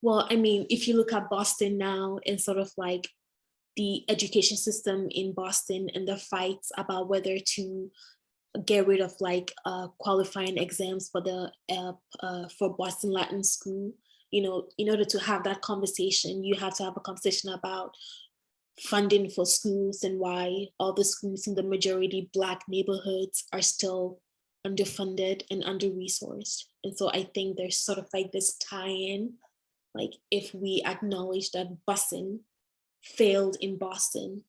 Well, I mean, if you look at Boston now and sort of like the education system in Boston and the fights about whether to get rid of like qualifying exams for the for Boston Latin School, you know, in order to have that conversation, you have to have a conversation about funding for schools and why all the schools in the majority Black neighborhoods are still underfunded and under-resourced. And so I think there's sort of like this tie-in, like if we acknowledge that busing failed in Boston,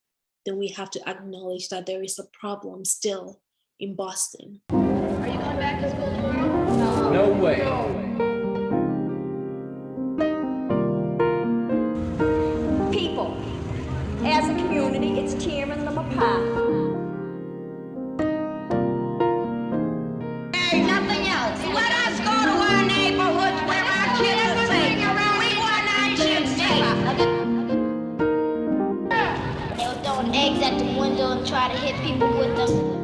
then we have to acknowledge that there is a problem still in Boston. Are you going back to school tomorrow? No way. People, as a community, it's tearing them apart. Hey, nothing else. Let us go to our neighborhoods where our kids are safe. We want our kids safe. They were throwing eggs at the window and try to hit people with them.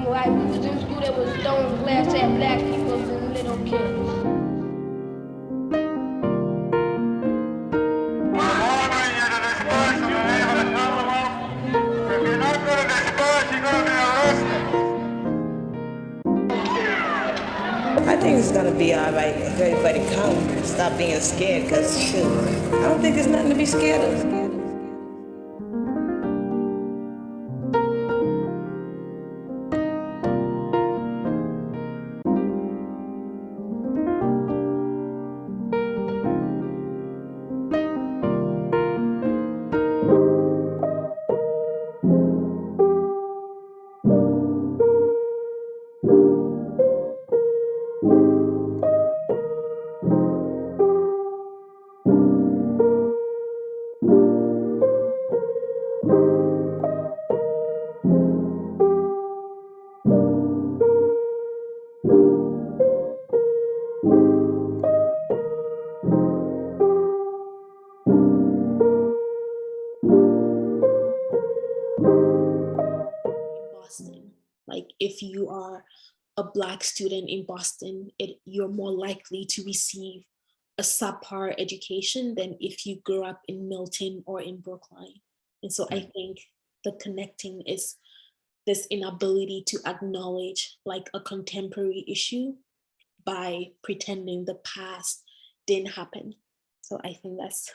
Like we was in school, there was throwing glass at black people and little kids. If you're not going to disperse, you're going to be arrested. I think it's going to be all right if everybody come and stop being scared, because shoot, I don't think there's nothing to be scared of. Like if you are a Black student in Boston, you're more likely to receive a subpar education than if you grew up in Milton or in Brookline. And so I think the connecting is this inability to acknowledge like a contemporary issue by pretending the past didn't happen. So I think that's,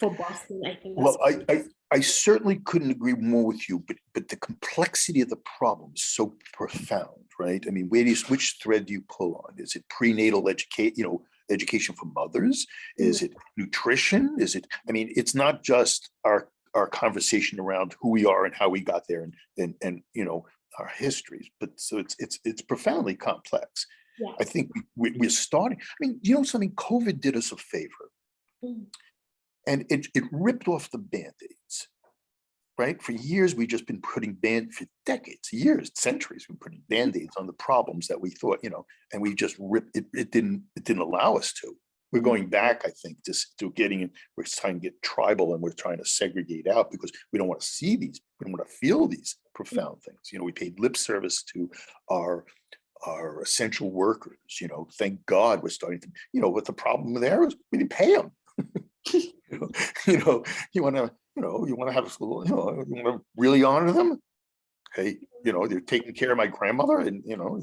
for Boston, I think that's— Well, I certainly couldn't agree more with you, but the complexity of the problem is so profound, right? I mean, which thread do you pull on? Is it prenatal education for mothers? Is it nutrition? Is it, I mean, it's not just our conversation around who we are and how we got there and you know, our histories, but so it's profoundly complex. Yeah. I think we're starting, I mean, you know something, COVID did us a favor. And it ripped off the Band-Aids, right? For years, we've just been putting for decades, years, centuries, we've been putting Band-Aids on the problems that we thought, you know, and we just ripped it. It didn't allow us to. We're going back, I think, to getting, we're trying to get tribal and we're trying to segregate out because we don't want to see these, we don't want to feel these profound things. You know, we paid lip service to our essential workers, you know, thank God we're starting to, you know, what the problem there is, we didn't pay them. You want to have a school, you want to really honor them. Hey, you know, they're taking care of my grandmother, and you know,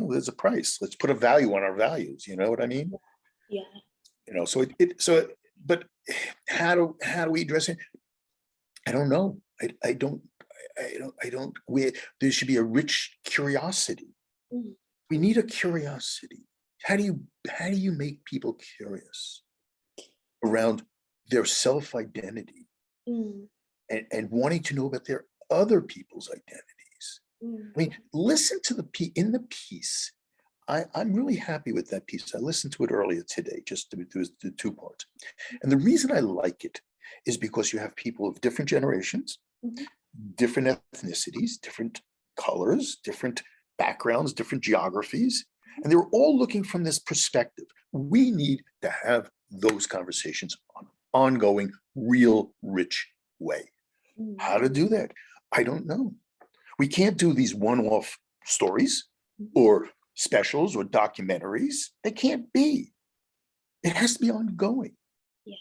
there's a price. Let's put a value on our values. You know what I mean? Yeah. You know, but how do we address it? I don't know. I don't. There should be a rich curiosity. We need a curiosity. How do you make people curious around their self-identity and wanting to know about their other people's identities? I mean, listen to in the piece. I'm really happy with that piece. I listened to it earlier today, just to do the 2 parts. And the reason I like it is because you have people of different generations, different ethnicities, different colors, different backgrounds, different geographies, and they're all looking from this perspective. We need to have those conversations on an ongoing, real, rich way. How to do that? I don't know. We can't do these one-off stories or specials or documentaries. They can't be. It has to be ongoing. Yeah.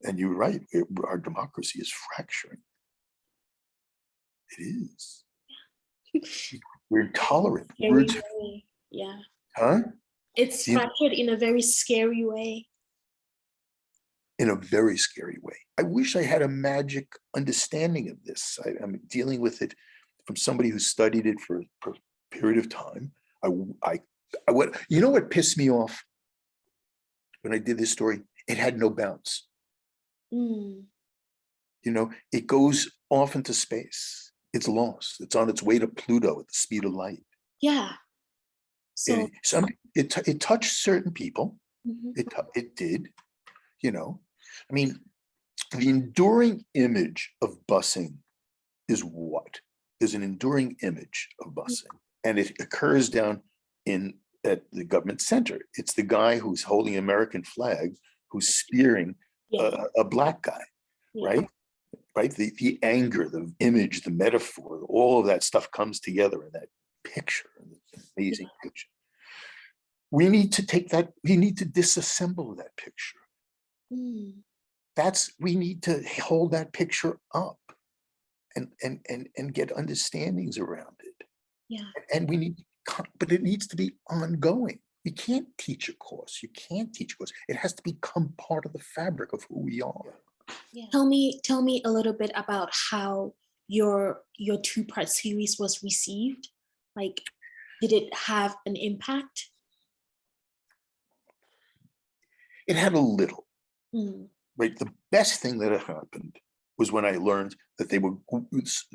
And you're right, our democracy is fracturing. It is. We're intolerant. Scary way. Yeah. Huh? It's fractured in a very scary way. In a very scary way. I wish I had a magic understanding of this. I'm dealing with it from somebody who studied it for a period of time. You know what pissed me off when I did this story? It had no bounce. Mm. You know, it goes off into space. It's lost. It's on its way to Pluto at the speed of light. Yeah. So it touched certain people. Mhm. It did. You know, I mean, the enduring image of busing is what? There's an enduring image of busing, and it occurs down at the government center. It's the guy who's holding an American flag, who's spearing a black guy, right? Right? The anger, the image, the metaphor, all of that stuff comes together in that picture, amazing picture. We need to take that, we need to disassemble that picture. Mm. We need to hold that picture up and get understandings around it. Yeah. And but it needs to be ongoing. You can't teach a course. You can't teach a course. It has to become part of the fabric of who we are. Yeah. Tell me a little bit about how your two-part series was received. Like, did it have an impact? It had a little. Mm. Right. The best thing that had happened was when I learned that they were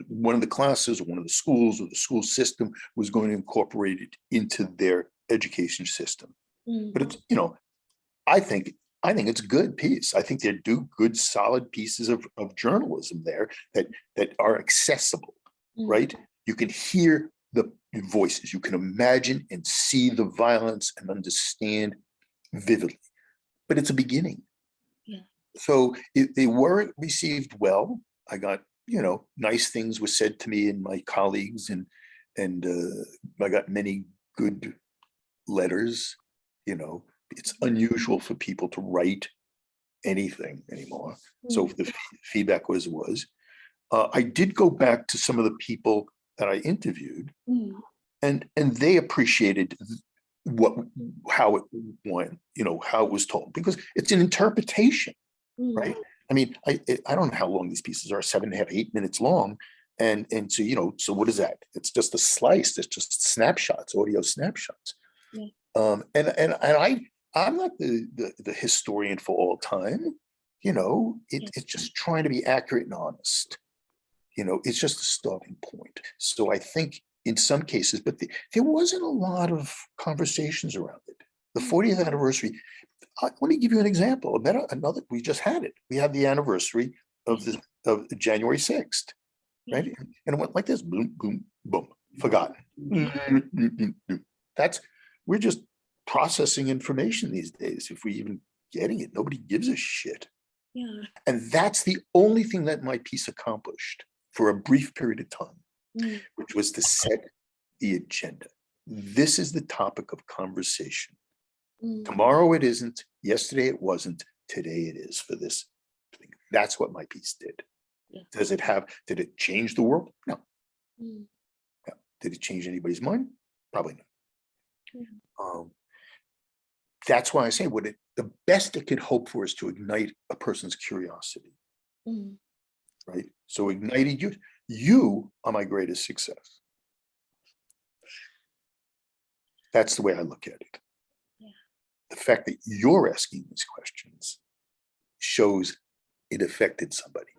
one of the classes or one of the schools or the school system was going to incorporate it into their education system. Mm. But it's, you know, I think it's a good piece. I think they do good, solid pieces of journalism there that are accessible, right? You can hear the voices, you can imagine and see the violence and understand vividly. But it's a beginning. Yeah. So they weren't received well. I got, you know, nice things were said to me and my colleagues, and I got many good letters. You know, it's unusual for people to write anything anymore. So the feedback was. I did go back to some of the people that I interviewed, and they appreciated how it went, you know, how it was told, because it's an interpretation, right? I mean, I don't know how long these pieces are, 7.5, 8 minutes long. And so, you know, so what is that? It's just a slice, it's just snapshots, audio snapshots. Yeah. I'm not the historian for all time, you know, it's just trying to be accurate and honest. You know, it's just a starting point. So I think in some cases, but there wasn't a lot of conversations around it. The 40th anniversary, let me give you an example. Another, we just had it. We had the anniversary of January 6th, right? And it went like this, boom, boom, boom, forgotten. We're just processing information these days. If we even getting it, nobody gives a shit. Yeah. And that's the only thing that my piece accomplished for a brief period of time, which was to set the agenda. This is the topic of conversation. Tomorrow it isn't, yesterday it wasn't, today it is for this thing. That's what my piece did. Yeah. Did it change the world? No. No. Did it change anybody's mind? Probably not. Yeah. That's why I say the best it could hope for is to ignite a person's curiosity. Right? So ignited you are my greatest success. That's the way I look at it. Yeah. The fact that you're asking these questions shows it affected somebody.